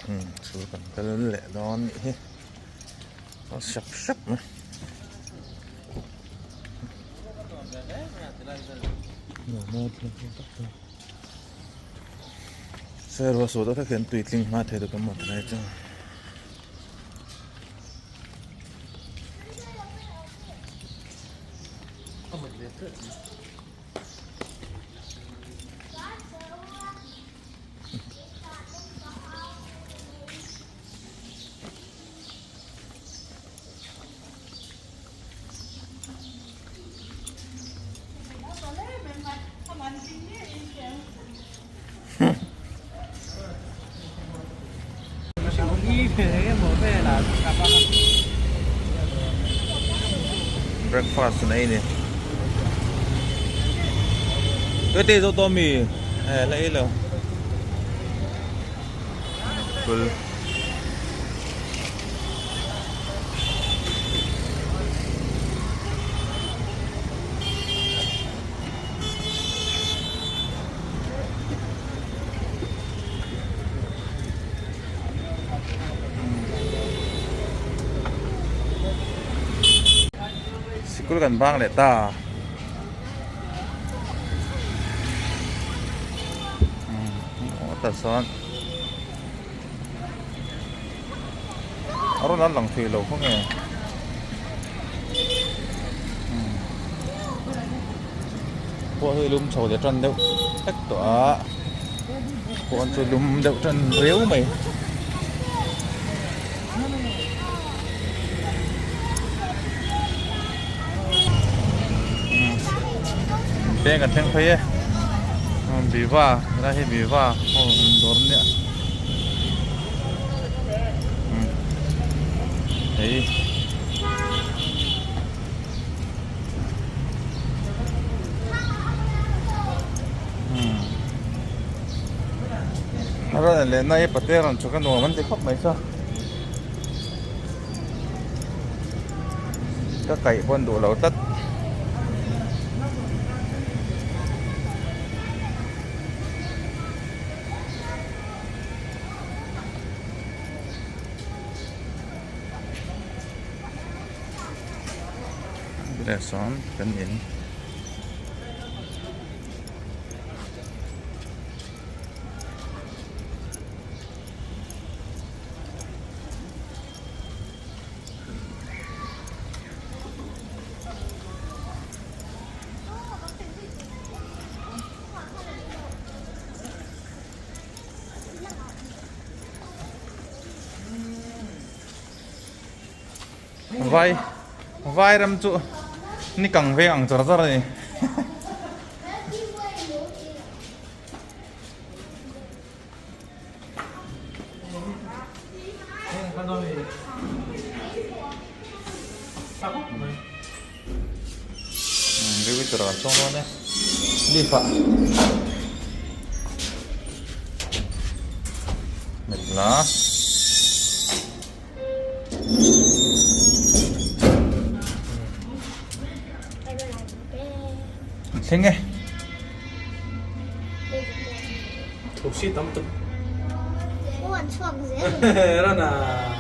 Chú cần cái lệ đó nhỉ, nó sắp sắp mà. Xe rồi số đó phải khiến tùy linh hoạt thế được cái một này chứ. Breakfast này nè. Cái tê dâu tô mì lấy rồi. Cool. Sikul kan bang le ta. Ta son. Aro nan lang thui lo không nghe. Bộ hơi lum sầu để trần đâu. Tất tỏa. Bộ tôi lum đậu trần réo mày. Bên gần thang phê, bị va, ra hết bị va, đốn nhá. Đấy. Nó là lên này bắt đầu làm cho cái nồi mình thì khóc mấy sao? Các cày con đủ lẩu tất. Để xóm cân nhỉnh. Vai ram chu ni kang ve ang char char ni. Cái biết rồi xong rồi đấy. Đi phạ. Mệt lắm. Thế nghe 혹시 땀도 우와 추억 라나